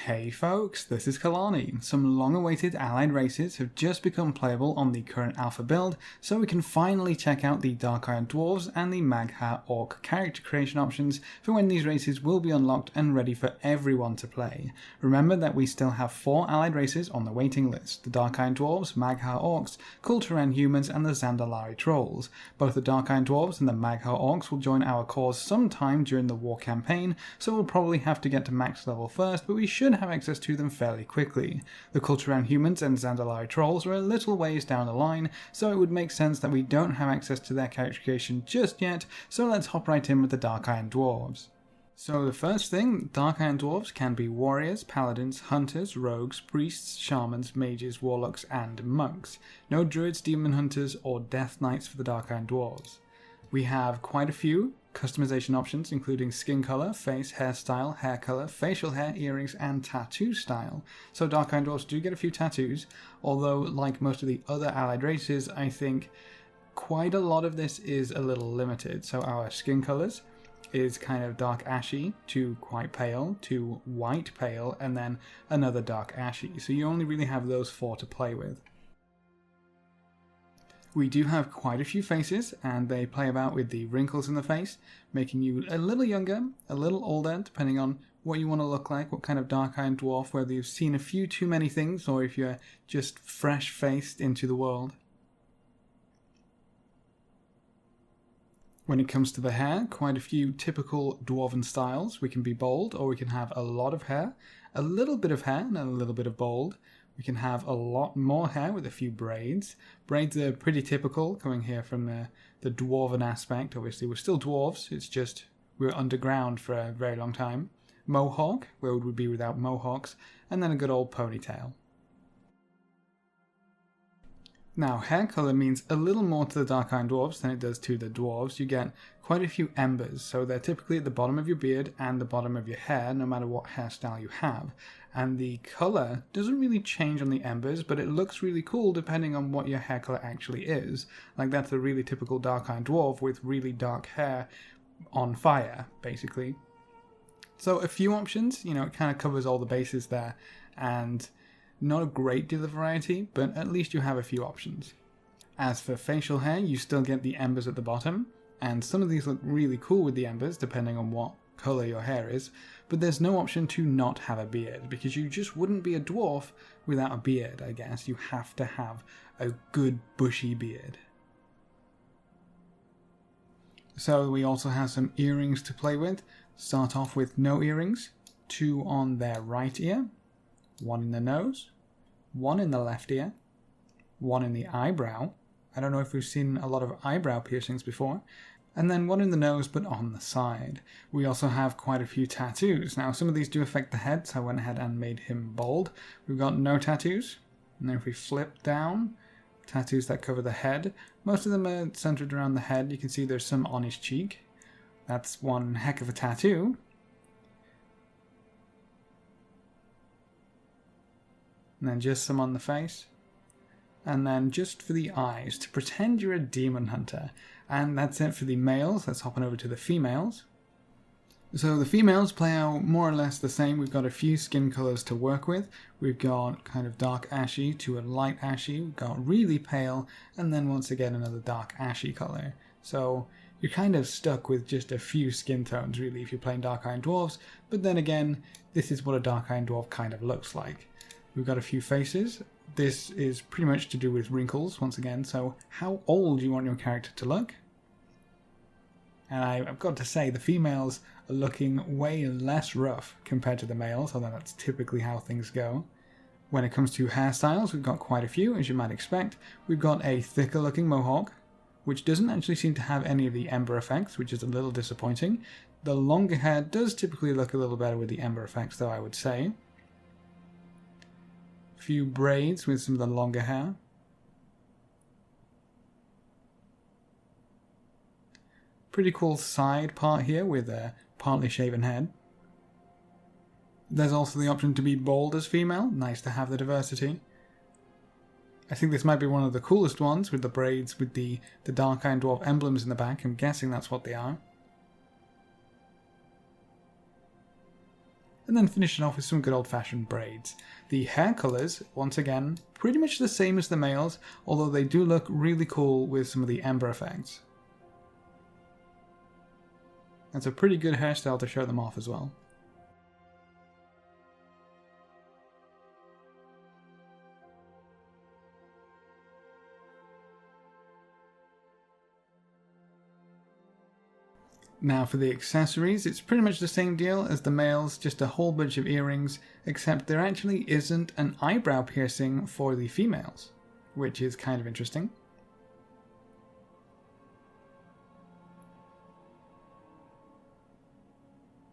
Hey folks, this is Kelani. Some long-awaited allied races have just become playable on the current alpha build, so we can finally check out the Dark Iron Dwarves and the Mag'har Orc character creation options for when these races will be unlocked and ready for everyone to play. Remember that we still have 4 allied races on the waiting list: the Dark Iron Dwarves, Mag'har Orcs, Kulturan Humans and the Zandalari Trolls. Both the Dark Iron Dwarves and the Mag'har Orcs will join our cause sometime during the war campaign, so we'll probably have to get to max level first, but we should have access to them fairly quickly. The Kulturan Humans and Zandalari Trolls are a little ways down the line, so it would make sense that we don't have access to their character creation just yet, so let's hop right in with the Dark Iron Dwarves. So the first thing, Dark Iron Dwarves can be warriors, paladins, hunters, rogues, priests, shamans, mages, warlocks and monks. No druids, demon hunters or death knights for the Dark Iron Dwarves. We have quite a few customization options, including skin color, face, hairstyle, hair color, facial hair, earrings, and tattoo style. So Dark Iron Dwarves do get a few tattoos, although like most of the other allied races, I think quite a lot of this is a little limited. So our skin colors is kind of dark ashy to quite pale to white pale, and then another dark ashy. So you only really have those 4 to play with. We do have quite a few faces, and they play about with the wrinkles in the face, making you a little younger, a little older, depending on what you want to look like, what kind of Dark Iron Dwarf, whether you've seen a few too many things, or if you're just fresh-faced into the world. When it comes to the hair, quite a few typical dwarven styles. We can be bold, or we can have a lot of hair, a little bit of hair, and a little bit of bold. We can have a lot more hair with a few braids. Braids are pretty typical, coming here from the dwarven aspect. Obviously, we're still dwarves, it's just we're underground for a very long time. Mohawk, where would we be without mohawks? And then a good old ponytail. Now, hair colour means a little more to the Dark Iron Dwarves than it does to the Dwarves. You get quite a few embers, so they're typically at the bottom of your beard and the bottom of your hair, no matter what hairstyle you have. And the colour doesn't really change on the embers, but it looks really cool depending on what your hair colour actually is. Like, that's a really typical Dark Iron Dwarf with really dark hair on fire, basically. So a few options, you know, it kind of covers all the bases there, and not a great deal of variety, but at least you have a few options. As for facial hair, you still get the embers at the bottom, and some of these look really cool with the embers, depending on what colour your hair is, but there's no option to not have a beard, because you just wouldn't be a dwarf without a beard, I guess. You have to have a good bushy beard. So we also have some earrings to play with. Start off with no earrings, 2 on their right ear, 1 in the nose, 1 in the left ear, 1 in the eyebrow. I don't know if we've seen a lot of eyebrow piercings before. And then 1 in the nose, but on the side. We also have quite a few tattoos. Now, some of these do affect the head, so I went ahead and made him bald. We've got no tattoos. And then if we flip down, tattoos that cover the head. Most of them are centered around the head. You can see there's some on his cheek. That's one heck of a tattoo. And then just some on the face. And then just for the eyes, to pretend you're a demon hunter. And that's it for the males. Let's hop on over to the females. So the females play out more or less the same. We've got a few skin colours to work with. We've got kind of dark ashy to a light ashy. We've got really pale, and then once again another dark ashy colour. So you're kind of stuck with just a few skin tones really if you're playing Dark Iron Dwarves. But then again, this is what a Dark Iron Dwarf kind of looks like. We've got a few faces. This is pretty much to do with wrinkles, once again, so how old do you want your character to look? And I've got to say, the females are looking way less rough compared to the males, although that's typically how things go. When it comes to hairstyles, we've got quite a few, as you might expect. We've got a thicker looking mohawk, which doesn't actually seem to have any of the ember effects, which is a little disappointing. The longer hair does typically look a little better with the ember effects, though, I would say. Few braids with some of the longer hair. Pretty cool side part here with a partly shaven head. There's also the option to be bold as female. Nice to have the diversity. I think this might be one of the coolest ones with the braids with the Dark Iron Dwarf emblems in the back. I'm guessing that's what they are. and then finish it off with some good old-fashioned braids. The hair colours, once again, pretty much the same as the males, although they do look really cool with some of the ember effects. That's a pretty good hairstyle to show them off as well. Now for the accessories, it's pretty much the same deal as the males, just a whole bunch of earrings, except there actually isn't an eyebrow piercing for the females, which is kind of interesting.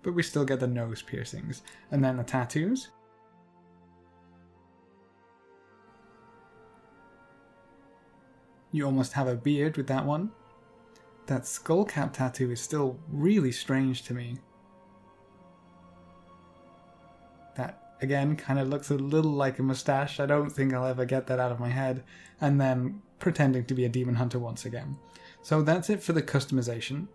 But we still get the nose piercings. And then the tattoos. You almost have a beard with that one. That skull cap tattoo is still really strange to me. That, again, kind of looks a little like a mustache. I don't think I'll ever get that out of my head. And then pretending to be a demon hunter once again. So that's it for the customization.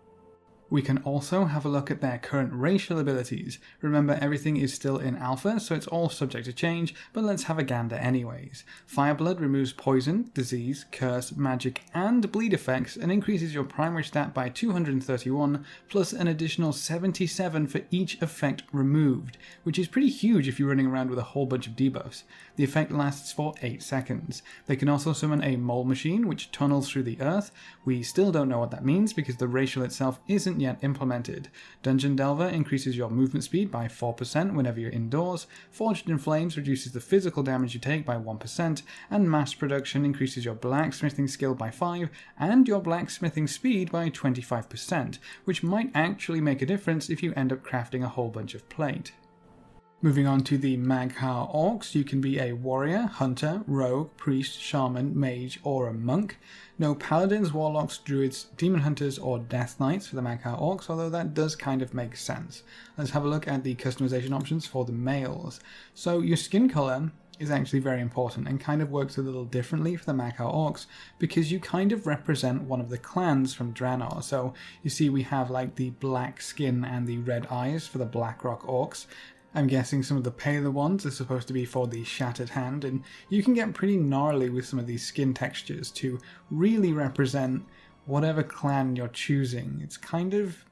We can also have a look at their current racial abilities. Remember, everything is still in alpha, so it's all subject to change, but let's have a gander anyways. Fireblood removes poison, disease, curse, magic, and bleed effects, and increases your primary stat by 231, plus an additional 77 for each effect removed, which is pretty huge if you're running around with a whole bunch of debuffs. The effect lasts for 8 seconds. They can also summon a mole machine, which tunnels through the earth. We still don't know what that means, because the racial itself isn't yet implemented. Dungeon Delver increases your movement speed by 4% whenever you're indoors, Forged in Flames reduces the physical damage you take by 1%, and Mass Production increases your blacksmithing skill by 5 and your blacksmithing speed by 25%, which might actually make a difference if you end up crafting a whole bunch of plate. Moving on to the Mag'har Orcs, you can be a warrior, hunter, rogue, priest, shaman, mage, or a monk. No paladins, warlocks, druids, demon hunters, or death knights for the Mag'har Orcs, although that does kind of make sense. Let's have a look at the customization options for the males. So your skin color is actually very important and kind of works a little differently for the Mag'har Orcs because you kind of represent one of the clans from Draenor. So you see we have like the black skin and the red eyes for the Blackrock Orcs. I'm guessing some of the paler ones are supposed to be for the Shattered Hand, and you can get pretty gnarly with some of these skin textures to really represent whatever clan you're choosing. It's kind of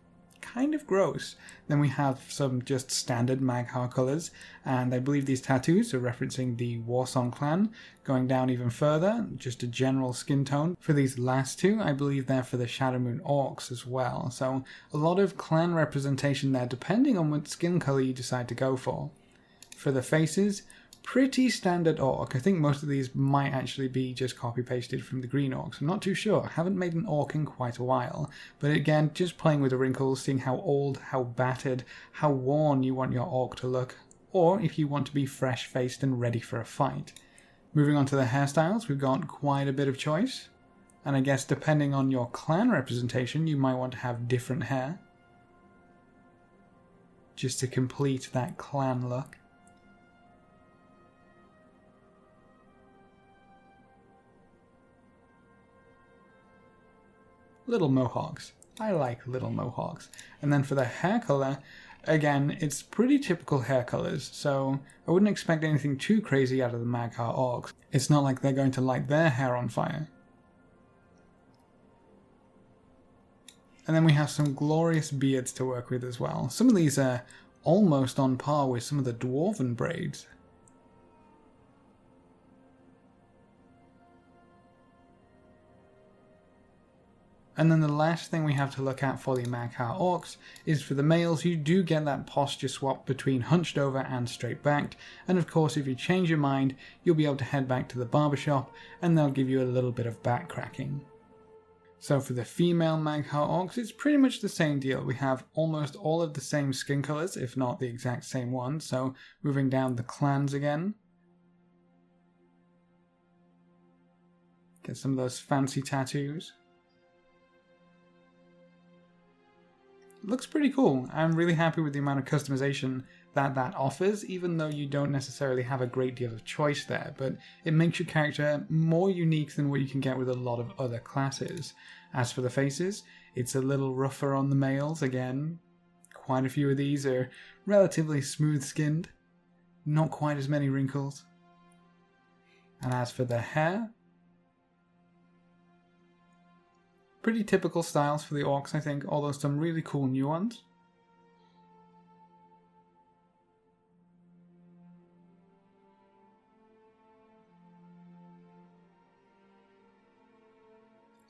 gross. Then we have some just standard Mag'har colours, and I believe these tattoos are referencing the Warsong clan. Going down even further, just a general skin tone. For these last two, I believe they're for the Shadowmoon Orcs as well. So a lot of clan representation there, depending on what skin colour you decide to go for. For the faces, pretty standard orc. I think most of these might actually be just copy-pasted from the green orcs. I'm not too sure. I haven't made an orc in quite a while. But again, just playing with the wrinkles, seeing how old, how battered, how worn you want your orc to look. Or if you want to be fresh-faced and ready for a fight. Moving on to the hairstyles, we've got quite a bit of choice. And I guess depending on your clan representation, you might want to have different hair. Just to complete that clan look. Little mohawks. I like little mohawks. And then for the hair color, again, it's pretty typical hair colors, so I wouldn't expect anything too crazy out of the Mag'har Orcs. It's not like they're going to light their hair on fire. And then we have some glorious beards to work with as well. Some of these are almost on par with some of the dwarven braids. And then the last thing we have to look at for the Mag'har Orcs is for the males, you do get that posture swap between hunched over and straight backed. And of course, if you change your mind, you'll be able to head back to the barbershop and they'll give you a little bit of back cracking. So for the female Mag'har Orcs, it's pretty much the same deal. We have almost all of the same skin colors, if not the exact same one. So moving down the clans again. Get some of those fancy tattoos. Looks pretty cool. I'm really happy with the amount of customization that offers, even though you don't necessarily have a great deal of choice there, but it makes your character more unique than what you can get with a lot of other classes. As for the faces, it's a little rougher on the males again. Quite a few of these are relatively smooth skinned, not quite as many wrinkles. And as for the hair, pretty typical styles for the orcs I think, although some really cool new ones.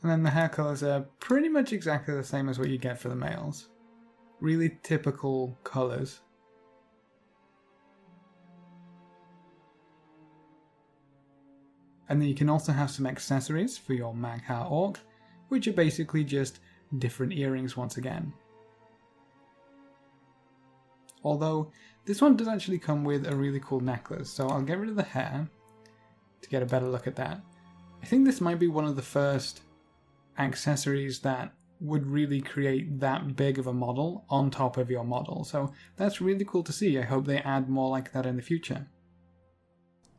And then the hair colours are pretty much exactly the same as what you get for the males. Really typical colours. And then you can also have some accessories for your Mag'har Orc, which are basically just different earrings once again. Although, this one does actually come with a really cool necklace, so I'll get rid of the hair to get a better look at that. I think this might be one of the first accessories that would really create that big of a model on top of your model, so that's really cool to see. I hope they add more like that in the future.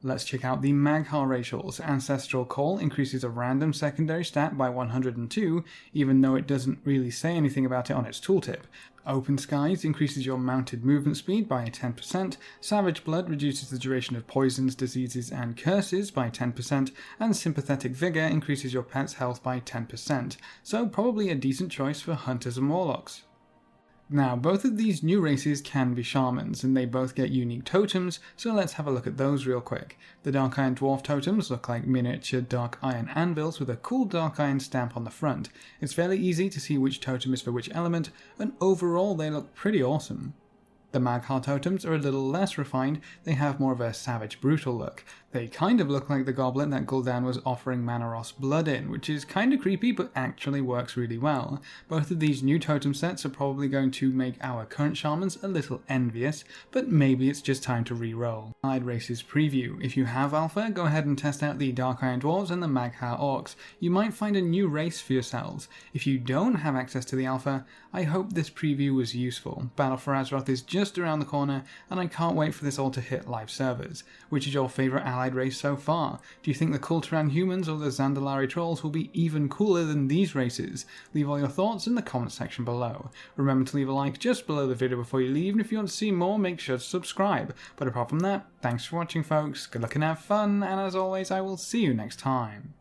Let's check out the Mag'har racials. Ancestral Call increases a random secondary stat by 102, even though it doesn't really say anything about it on its tooltip. Open Skies increases your mounted movement speed by 10%, Savage Blood reduces the duration of poisons, diseases and curses by 10%, and Sympathetic Vigor increases your pet's health by 10%, so probably a decent choice for hunters and warlocks. Now, both of these new races can be shamans, and they both get unique totems, so let's have a look at those real quick. The Dark Iron Dwarf totems look like miniature Dark Iron anvils with a cool Dark Iron stamp on the front. It's fairly easy to see which totem is for which element, and overall they look pretty awesome. The Mag'har totems are a little less refined, they have more of a savage brutal look. They kind of look like the goblet that Gul'dan was offering Manaros blood in, which is kind of creepy but actually works really well. Both of these new totem sets are probably going to make our current shamans a little envious, but maybe it's just time to re-roll. Allied Races Preview. If you have alpha, go ahead and test out the Dark Iron Dwarves and the Mag'har Orcs. You might find a new race for yourselves. If you don't have access to the alpha, I hope this preview was useful. Battle for Azeroth is just around the corner, and I can't wait for this all to hit live servers. Which is your favourite allied race so far? Do you think the Kul'Tiran humans or the Zandalari trolls will be even cooler than these races? Leave all your thoughts in the comment section below. Remember to leave a like just below the video before you leave, and if you want to see more, make sure to subscribe. But apart from that, thanks for watching folks, good luck and have fun, and as always I will see you next time.